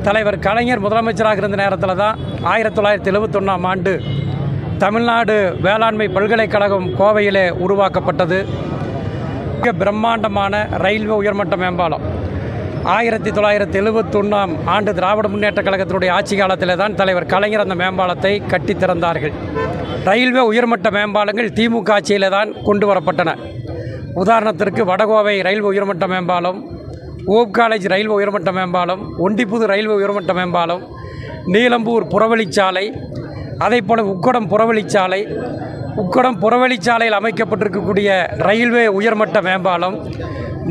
தலைவர் கலைஞர் முதலமைச்சராக இருந்த நேரத்தில் தான் 1971ஆம் ஆண்டு தமிழ்நாடு வேளாண்மை பல்கலைக்கழகம் கோவையிலே உருவாக்கப்பட்டது. மிக பிரம்மாண்டமான ரயில்வே உயர்மட்ட மேம்பாலம் 1971ஆம் ஆண்டு திராவிட முன்னேற்ற கழகத்தினுடைய ஆட்சி காலத்தில் தான் தலைவர் கலைஞர் அந்த மேம்பாலத்தை கட்டி திறந்தார்கள். ரயில்வே உயர்மட்ட மேம்பாலங்கள் திமுக ஆட்சியில் தான் கொண்டு வரப்பட்டன. உதாரணத்திற்கு வடகோவை ரயில்வே உயர்மட்ட மேம்பாலம், ஓப் காலேஜ் ரயில்வே உயர்மட்ட மேம்பாலம், ஒண்டிப்புது ரயில்வே உயர்மட்ட மேம்பாலம், நீலம்பூர் புறவழிச்சாலை, அதே போல் உக்கடம் புறவழிச்சாலை, உக்கடம் புறவழிச்சாலையில் அமைக்கப்பட்டிருக்கக்கூடிய ரயில்வே உயர்மட்ட மேம்பாலம்,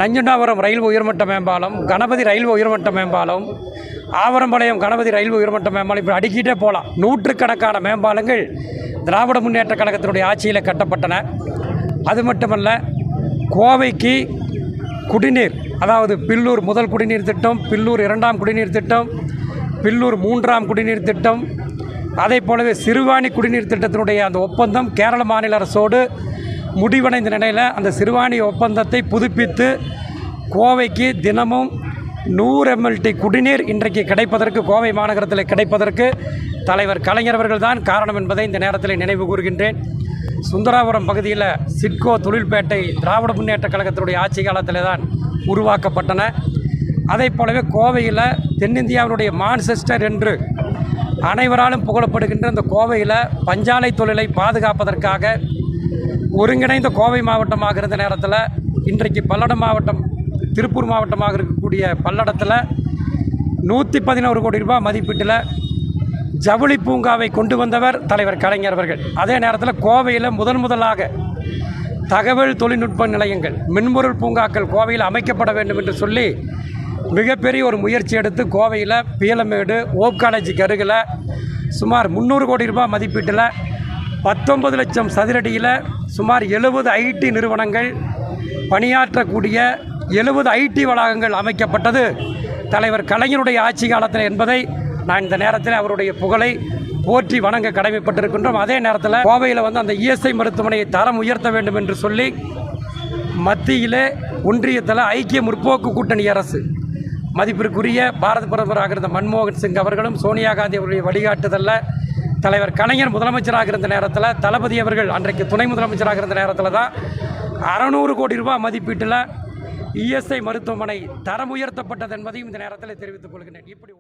நஞ்சுண்டாபுரம் ரயில்வே உயர்மட்ட மேம்பாலம், கணபதி ரயில்வே உயர்மட்ட மேம்பாலம், ஆவரம்பாளையம் கணபதி ரயில்வே உயர்மட்ட மேம்பாலம், இப்படி அடுக்கிட்டே போகலாம். நூற்றுக்கணக்கான மேம்பாலங்கள் திராவிட முன்னேற்ற கழகத்தினுடைய ஆட்சியில் கட்டப்பட்டன. அது மட்டுமல்ல, கோவைக்கு குடிநீர், அதாவது பில்லூர் முதல் குடிநீர் திட்டம், பில்லூர் இரண்டாம் குடிநீர் திட்டம், பில்லூர் மூன்றாம் குடிநீர் திட்டம், அதே போலவே சிறுவாணி குடிநீர் திட்டத்தினுடைய அந்த ஒப்பந்தம் கேரள மாநில அரசோடு முடிவடைந்த நிலையில் அந்த சிறுவாணி ஒப்பந்தத்தை புதுப்பித்து கோவைக்கு தினமும் 100 mlt குடிநீர் இன்றைக்கு கிடைப்பதற்கு, கோவை மாநகரத்தில் கிடைப்பதற்கு தலைவர் கலைஞர் அவர்கள் தான் காரணம் என்பதை இந்த நேரத்தில் நினைவு கூறுகின்றேன். சுந்தராபுரம் பகுதியில் சிட்கோ தொழில்பேட்டை திராவிட முன்னேற்ற கழகத்தினுடைய ஆட்சி காலத்தில் தான் உருவாக்கப்பட்டன. அதே போலவே கோவையில் தென்னிந்தியாவினுடைய மான்செஸ்டர் என்று அனைவராலும் புகழப்படுகின்ற இந்த கோவையில் பஞ்சாலை தொழிலை பாதுகாப்பதற்காக ஒருங்கிணைந்த கோவை மாவட்டமாக இருந்த நேரத்தில் இன்றைக்கு பல்லடம் மாவட்டம், திருப்பூர் மாவட்டமாக இருக்கக்கூடிய பல்லடத்தில் 111 கோடி ரூபாய் மதிப்பீட்டில் ஜவுளி பூங்காவை கொண்டு வந்தவர் தலைவர் கலைஞர் அவர்கள். அதே நேரத்தில் கோவையில் முதலாக தகவல் தொழில்நுட்ப நிலையங்கள், மென்பொருள் பூங்காக்கள் கோவையில் அமைக்கப்பட வேண்டும் என்று சொல்லி மிகப்பெரிய ஒரு முயற்சி எடுத்து கோவையில் பீலமேடு ஓப் காலேஜுக்கு அருகில் சுமார் 300 கோடி ரூபாய் மதிப்பீட்டில் 19 லட்சம் சதுரடியில் சுமார் 70 ஐடி நிறுவனங்கள் பணியாற்றக்கூடிய 70 ஐடி வளாகங்கள் அமைக்கப்பட்டது தலைவர் கலைஞருடைய ஆட்சி காலத்தில் என்பதை நான் இந்த நேரத்தில் அவருடைய புகழை போற்றி வணங்க கடமைப்பட்டிருக்கின்றோம். அதே நேரத்தில் கோவையில் அந்த இஎஸ்ஐ மருத்துவமனையை தரம் உயர்த்த வேண்டும் என்று சொல்லி மத்தியிலே ஒன்றியத்தில் ஐக்கிய முற்போக்கு கூட்டணி அரசு, மதிப்பிற்குரிய பாரத பிரதமராக இருந்த மன்மோகன் சிங் அவர்களும் சோனியா காந்தி அவருடைய வழிகாட்டுதலில் தலைவர் கலைஞர் முதலமைச்சராக இருந்த நேரத்தில் தளபதி அவர்கள் அன்றைக்கு துணை முதலமைச்சராக இருந்த நேரத்தில் தான் 600 கோடி ரூபாய் மதிப்பீட்டில் இஎஸ்ஐ மருத்துவமனை தரம் உயர்த்தப்பட்டது என்பதையும் இந்த நேரத்தில் தெரிவித்துக் கொள்கிறேன். இப்படி